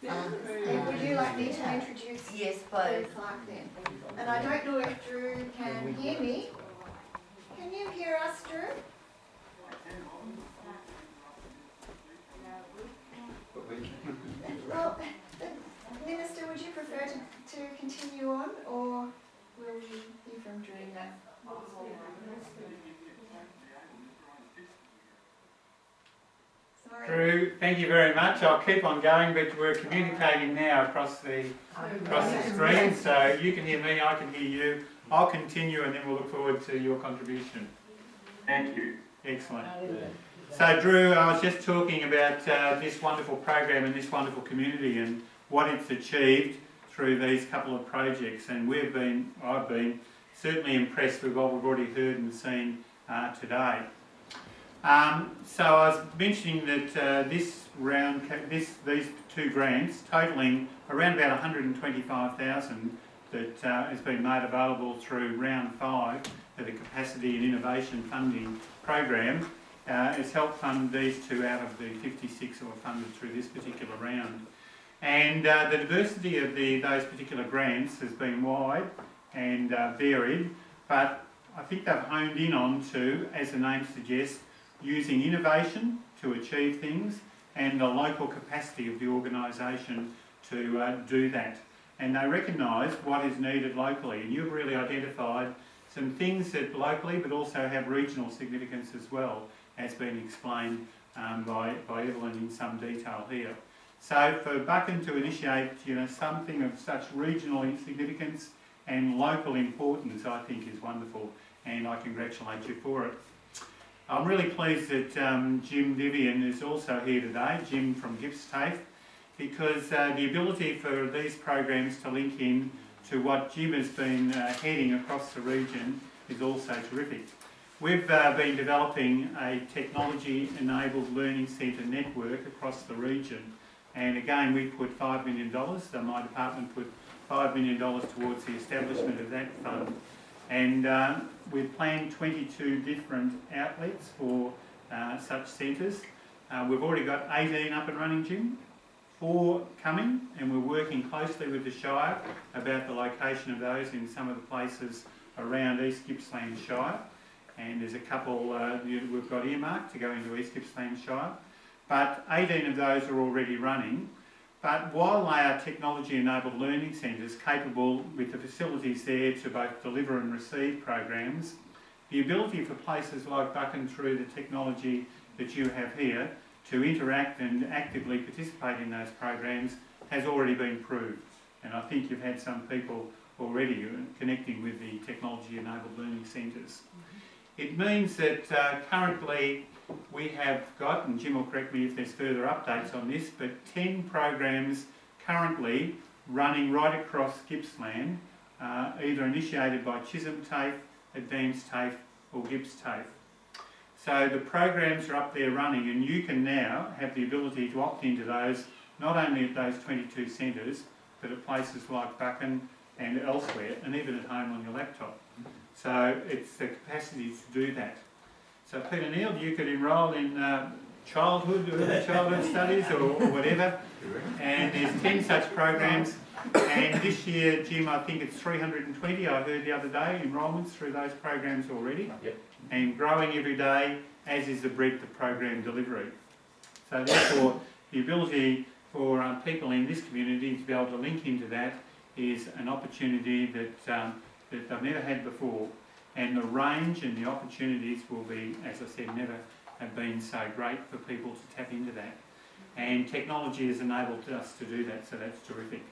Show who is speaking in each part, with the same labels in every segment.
Speaker 1: Would you like me to introduce
Speaker 2: Yes,
Speaker 1: Drew
Speaker 2: please.
Speaker 1: Clark then? And I don't know if Drew can hear me. Can you hear us, Drew? Well, Minister, would you prefer to continue on, or will we hear from Drew now? Sorry.
Speaker 3: Drew, thank you very much. I'll keep on going, but we're communicating now across the screen, so you can hear me, I can hear you. I'll continue, and then we'll look forward to your contribution. Thank you. Excellent. So, Drew, I was just talking about this wonderful program and this wonderful community and what it's achieved through these couple of projects, and I've been certainly impressed with what we've already heard and seen today. So I was mentioning that these two grants, totalling around about 125,000, that has been made available through round 5 of the Capacity and Innovation Funding Program, has helped fund these two out of the 56 that were funded through this particular round. And the diversity of those particular grants has been wide and varied, but I think they've honed in on to, as the name suggests, using innovation to achieve things and the local capacity of the organisation to do that. And they recognise what is needed locally, and you've really identified some things that locally but also have regional significance as well, as been explained by Evelyn in some detail here. So for Buchan to initiate something of such regional significance and local importance, I think is wonderful, and I congratulate you for it. I'm really pleased that Jim Vivian is also here today, Jim from Gipps TAFE, because the ability for these programs to link in to what Jim has been heading across the region is also terrific. We've been developing a technology-enabled learning centre network across the region, and again we put $5 million, so my department put $5 million towards the establishment of that fund. And we've planned 22 different outlets for such centres. We've already got 18 up and running, Jim, 4 coming, and we're working closely with the Shire about the location of those in some of the places around East Gippsland Shire. And there's a couple we've got earmarked to go into East Gippsland Shire. But 18 of those are already running. But while they are technology-enabled learning centres capable with the facilities there to both deliver and receive programs, the ability for places like Buchan through the technology that you have here to interact and actively participate in those programs has already been proved. And I think you've had some people already connecting with the technology-enabled learning centres. It means that currently we have got, and Jim will correct me if there's further updates on this, but 10 programs currently running right across Gippsland, either initiated by Chisholm TAFE, Advanced TAFE or Gipps TAFE. So the programs are up there running, and you can now have the ability to opt into those, not only at those 22 centres, but at places like Buchan and elsewhere, and even at home on your laptop. So it's the capacity to do that. So Peter Neal, you could enrol in childhood studies or whatever, and there's 10 such programs, and this year, Jim, I think it's 320, I heard the other day, enrolments through those programs already, and growing every day, as is the breadth of program delivery. So therefore, the ability for people in this community to be able to link into that is an opportunity that they've never had before. And the range and the opportunities will be, as I said, never have been so great for people to tap into that. And technology has enabled us to do that, so that's terrific.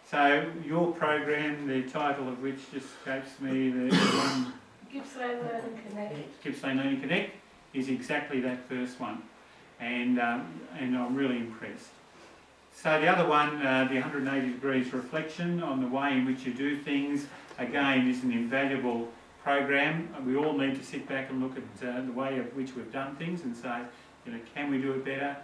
Speaker 3: So your program, the title of which just escapes me, the one...
Speaker 2: Gippsland Learning Connect.
Speaker 3: Gippsland Learning Connect is exactly that first one. And I'm really impressed. So the other one, the 180 degrees reflection on the way in which you do things, again, is an invaluable program. We all need to sit back and look at the way of which we've done things and say, can we do it better?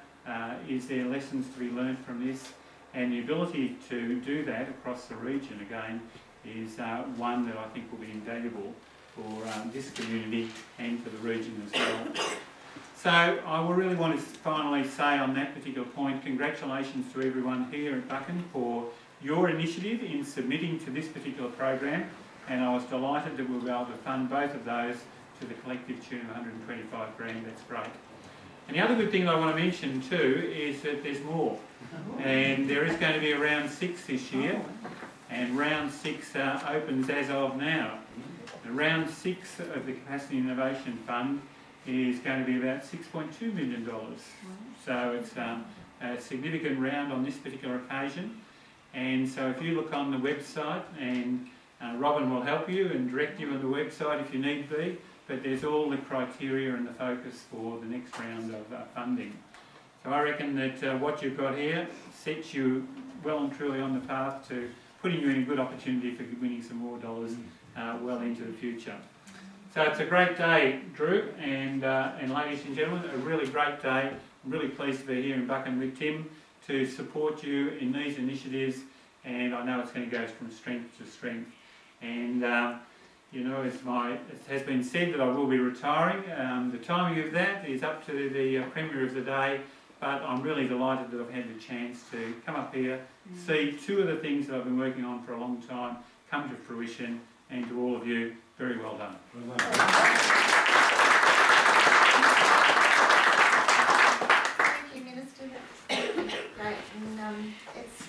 Speaker 3: Is there lessons to be learned from this? And the ability to do that across the region, again, is one that I think will be invaluable for this community and for the region as well. So I will really want to finally say on that particular point, congratulations to everyone here at Buchan for your initiative in submitting to this particular program, and I was delighted that we'll be able to fund both of those to the collective tune of 125 grand. That's great. And the other good thing that I want to mention too is that there's more, and there is going to be a round 6 this year, and round 6 opens as of now. The round 6 of the Capacity Innovation Fund is going to be about $6.2 million. So it's a significant round on this particular occasion. And so if you look on the website, and Robin will help you and direct you on the website if you need be, but there's all the criteria and the focus for the next round of funding. So I reckon that what you've got here sets you well and truly on the path to putting you in a good opportunity for winning some more dollars well into the future. So it's a great day, Drew, and ladies and gentlemen, a really great day. I'm really pleased to be here in Buchan with Tim to support you in these initiatives, and I know it's going to go from strength to strength. And you know, it has been said that I will be retiring. The timing of that is up to the Premier of the day, but I'm really delighted that I've had the chance to come up here, see 2 of the things that I've been working on for a long time come to fruition, and to all of you, very well done.
Speaker 1: Thank you, Minister. That's great, and it's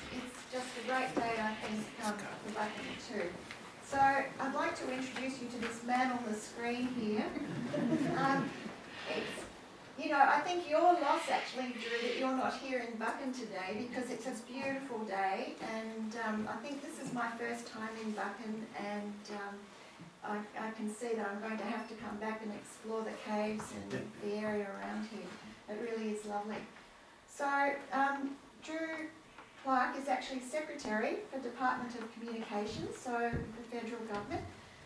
Speaker 1: just a great day, I think, for Buchan too. So I'd like to introduce you to this man on the screen here. You know, I think your loss actually, Drew, that you're not here in Buchan today, because it's a beautiful day, and I think this is my first time in Buchan, and I can see that I'm going to have to come back and explore the caves and the area around here. It really is lovely. So Drew Clark is actually Secretary for Department of Communications, so the federal government.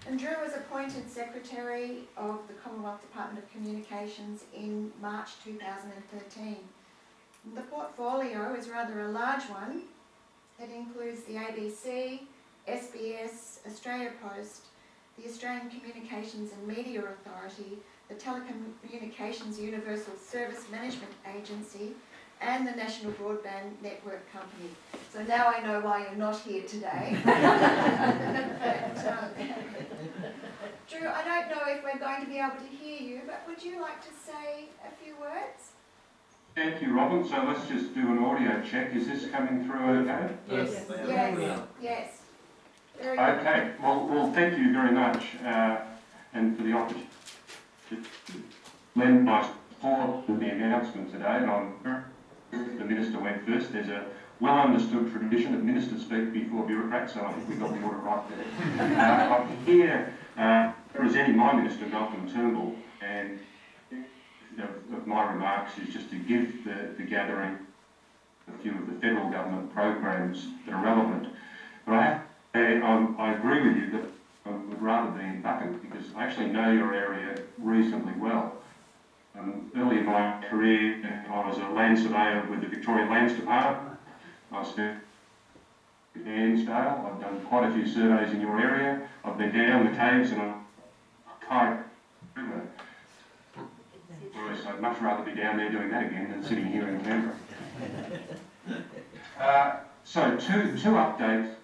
Speaker 1: And Drew was appointed Secretary of the Commonwealth Department of Communications in March 2013. The portfolio is rather a large one. It includes the ABC, SBS, Australia Post, the Australian Communications and Media Authority, the Telecommunications Universal Service Management Agency, and the National Broadband Network Company. So now I know why you're not here today. Drew, I don't know if we're going to be able to hear you, but would you like to say a few words?
Speaker 4: Thank you, Robin. So let's just do an audio check. Is this coming through okay?
Speaker 2: Yes.
Speaker 1: Yes. Yes. Very good.
Speaker 4: Okay. Well, thank you very much, and for the opportunity to lend my support to the announcement today. And the Minister went first. There's a well-understood tradition that ministers speak before bureaucrats, so I think we got the order right there. I'm here representing my Minister, Malcolm Turnbull, and of my remarks is just to give the gathering a few of the federal government programs that are relevant. But I agree with you that I would rather be in Buchan, because I actually know your area reasonably well. Early in my career, I was a land surveyor with the Victorian Lands Department. I spent in Ansdale. I've done quite a few surveys in your area. I've been down the caves and I'd much rather be down there doing that again than sitting here in Canberra. So two updates,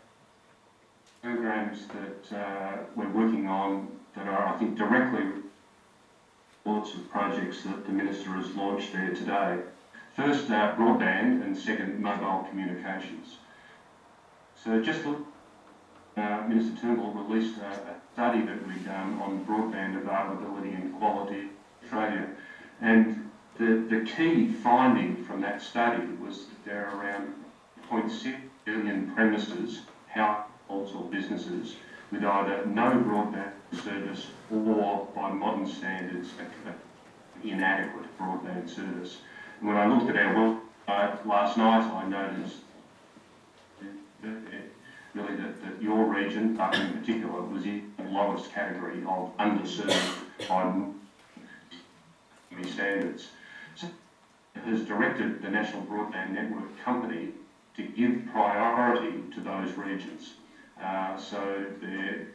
Speaker 4: programs that we're working on that are, I think, directly lots of projects that the Minister has launched there today. First, broadband, and second, mobile communications. So just look, Minister Turnbull released a study that we've done on broadband availability and quality in Australia. And the key finding from that study was that there are around 0.6 billion premises, households or businesses, with either no broadband service or, by modern standards, inadequate broadband service. And when I looked at our website last night, I noticed really that your region, Buchan in particular, was in the lowest category of underserved by standards. So it has directed the National Broadband Network Company to give priority to those regions. So they're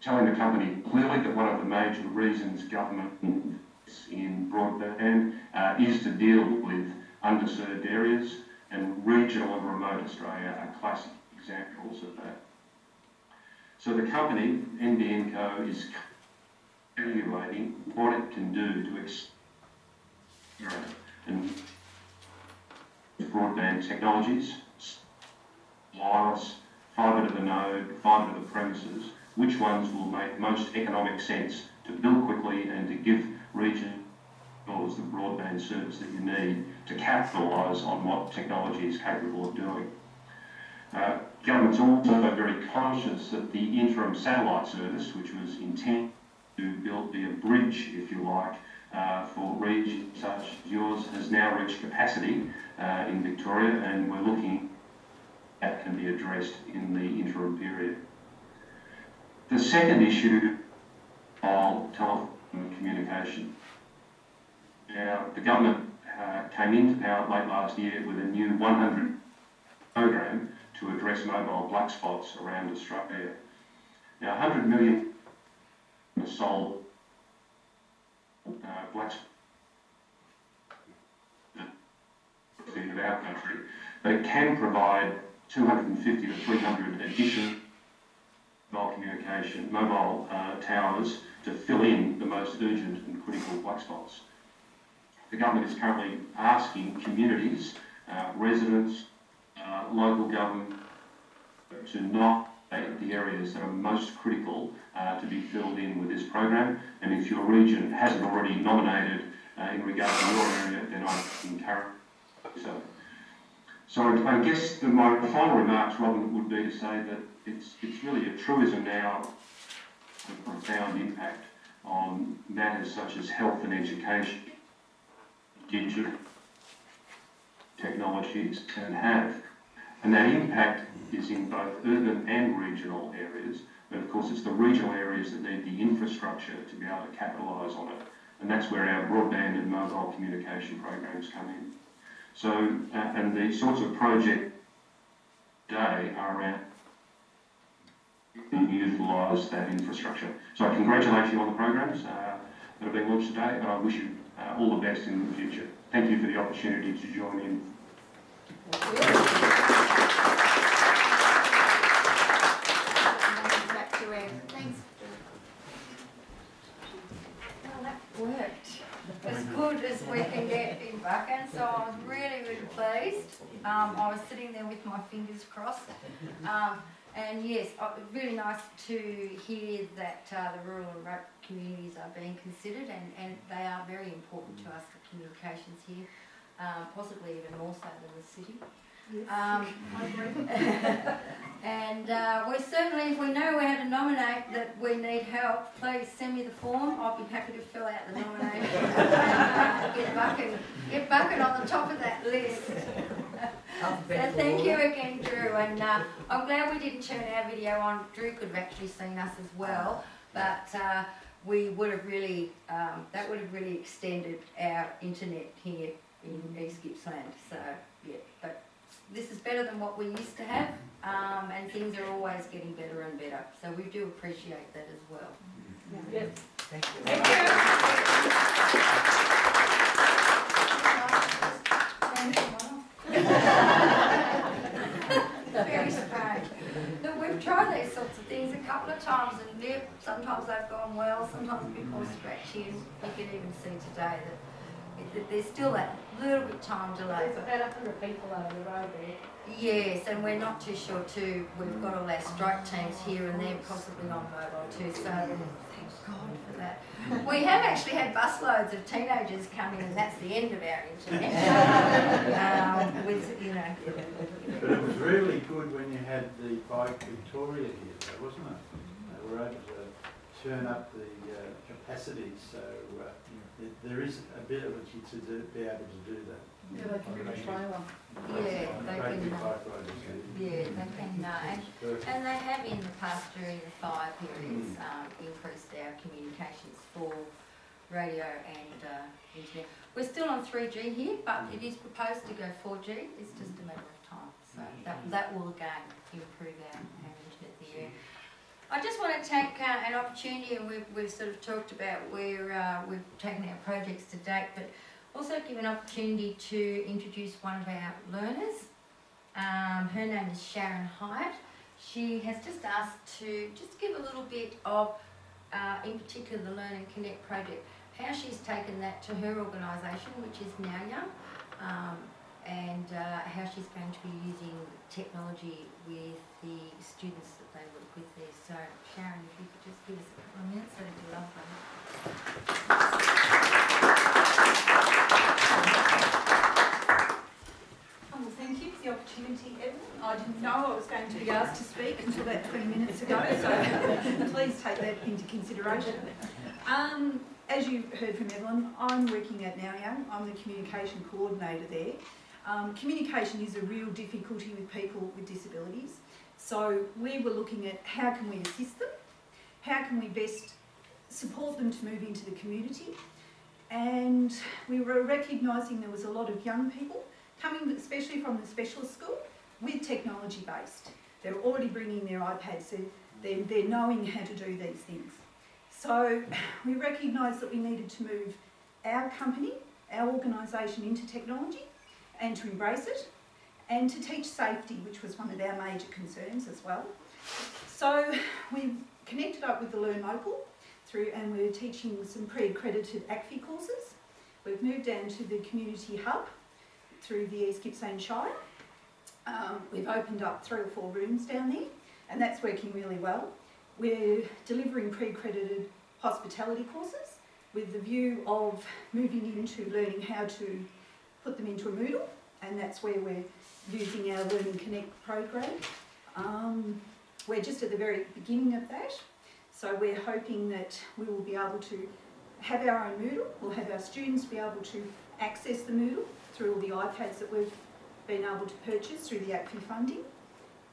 Speaker 4: telling the company clearly that one of the major reasons government in broadband is to deal with underserved areas, and regional and remote Australia are classic examples of that. So the company, NBN Co, is evaluating what it can do to expand and broadband technologies, wireless, fibre to the node, fibre to the premises, which ones will make most economic sense to build quickly and to give regions the broadband service that you need to capitalise on what technology is capable of doing. Government's also very conscious that the interim satellite service, which was intended to be a bridge, if you like, for regions such as yours, has now reached capacity in Victoria, and we're looking at that can be addressed in the interim period. The second issue of telephone communication. Now, the government came into power late last year with a new 100 program to address mobile black spots around Australia. Now, 100 million sold black spots of our country, but it can provide 250 to 300 additional mobile towers to fill in the most urgent and critical black spots. The government is currently asking communities, residents, local government to nominate the areas that are most critical to be filled in with this program. And if your region hasn't already nominated in regard to your area, then I encourage so. So I guess my final remarks, Robin, would be to say that it's really a truism now, a profound impact on matters such as health and education, digital technologies can have. And that impact is in both urban and regional areas, but of course it's the regional areas that need the infrastructure to be able to capitalise on it. And that's where our broadband and mobile communication programs come in. So, and the sorts of projects today are around to utilise that infrastructure. So I congratulate you on the programs that have been launched today, and I wish you all the best in the future. Thank you for the opportunity to join in.
Speaker 1: Back to Ed. Thanks.
Speaker 5: Well, that worked as good as we can get in Buchan, so I was really, really pleased. I was sitting there with my fingers crossed. And yes, really nice to hear that the rural and remote communities are being considered, and they are very important to us, the communications here, possibly even more so than the city.
Speaker 2: Yes, I agree.
Speaker 5: And we certainly, if we know how to nominate that we need help, please send me the form. I'll be happy to fill out the nomination and get Buchan on the top of that list. So thank you again, Drew, and I'm glad we didn't turn our video on. Drew could have actually seen us as well, but we would have really, that would have really extended our internet here in East Gippsland. So yeah, but this is better than what we used to have, and things are always getting better and better. So we do appreciate that as well.
Speaker 2: Yes.
Speaker 6: Thank you.
Speaker 2: Thank
Speaker 5: Very strange. Look, we've tried these sorts of things a couple of times, and sometimes they've gone well, sometimes a bit more scratchy, and you can even see today that there's still that little bit time delay.
Speaker 2: There's about 100 people over the road there.
Speaker 5: Yes, and we're not too sure too. We've got all our strike teams here and there, possibly on mobile too, so thank God for that. We have actually had busloads of teenagers come in, and that's the end of our internet. With, you know.
Speaker 7: But it was really good when you had the Bike Victoria here, though, wasn't it? They were able to turn up the capacity, so there is a bit of it to be able to do that.
Speaker 2: Yeah, they can do the trailer.
Speaker 5: Yeah, they
Speaker 7: Great
Speaker 5: can.
Speaker 7: big bike riders,
Speaker 5: Yeah, they can. And they have in the past during the fire periods increased our communications for radio and internet. We're still on 3G here, but it is proposed to go 4G. It's just a matter of time. So that will again improve our internet there. I just want to take an opportunity, and we've sort of talked about where we've taken our projects to date, but also give an opportunity to introduce one of our learners. Her name is Sharon Hyatt. She has just asked to just give a little bit of, in particular, the Learn and Connect project, how she's taken that to her organisation, which is Now Young, and how she's going to be using technology with the students that they work with there. So, Sharon, if you could just give us a couple of minutes, that'd be lovely.
Speaker 6: Well, thank you for the opportunity, Evan. I didn't know I was going to be asked to speak until about 20 minutes ago, so please take that into consideration. As you heard from Evelyn, I'm working at Now Young. I'm the communication coordinator there. Communication is a real difficulty with people with disabilities. So we were looking at how can we assist them, how can we best support them to move into the community, and we were recognising there was a lot of young people coming, especially from the specialist school, with technology based. They're already bringing their iPads, they're knowing how to do these things. So we recognised that we needed to move our company, our organisation into technology and to embrace it and to teach safety, which was one of our major concerns as well. So we connected up with the Learn Local and we're teaching some pre-accredited ACFI courses. We've moved down to the community hub through the East Gippsland Shire. We've opened up 3 or 4 rooms down there and that's working really well. We're delivering pre-accredited hospitality courses with the view of moving into learning how to put them into a Moodle, and that's where we're using our Learn and Connect program. We're just at the very beginning of that, so we're hoping that we will be able to have our own Moodle. We'll have our students be able to access the Moodle through all the iPads that we've been able to purchase through the ACFI funding,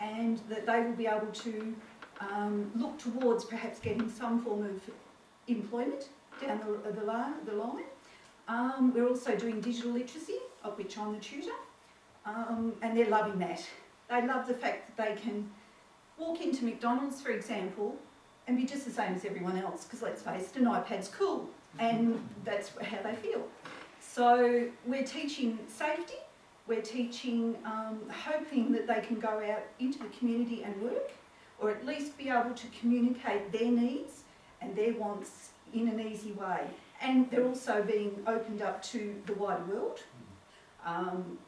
Speaker 6: and that they will be able to look towards perhaps getting some form of employment down the line. We're also doing digital literacy, of which I'm the tutor, and they're loving that. They love the fact that they can walk into McDonald's, for example, and be just the same as everyone else, because let's face it, an iPad's cool, and that's how they feel. So we're teaching safety, we're teaching, hoping that they can go out into the community and work, or at least be able to communicate their needs and their wants in an easy way. And they're also being opened up to the wider world.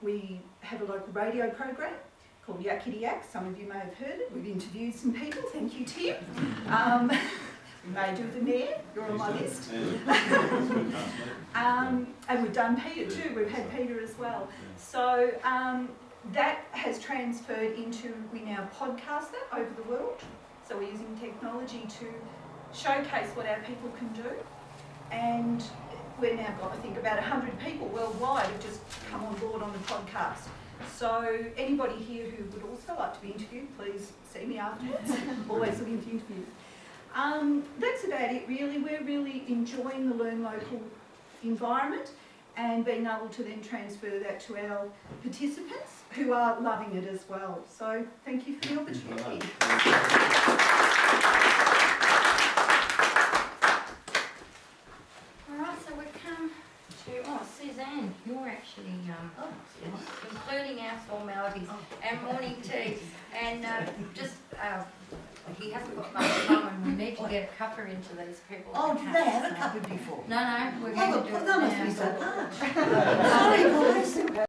Speaker 6: We have a local radio program called Yakety Yak. Some of you may have heard it. We've interviewed some people. Thank you, Tim. We may do them there. You're on my list. And we've done Peter too. We've had Peter as well. So that has transferred into, we now podcast that over the world. So we're using technology to showcase what our people can do. And we've now got, I think, about 100 people worldwide have just come on board on the podcast. So anybody here who would also like to be interviewed, please see me afterwards. Always looking for interviews. That's about it really. We're really enjoying the Learn Local environment and being able to then transfer that to our participants who are loving it as well. So thank you for the opportunity.
Speaker 5: Alright, so we've come to, Suzanne, you're actually concluding our formalities and morning tea. And he hasn't got much time and we need to get a cuppa into these people.
Speaker 8: Oh, did they have a cuppa before?
Speaker 5: No, we're going to do it
Speaker 8: That must
Speaker 5: now.
Speaker 8: be so much. Sorry, guys.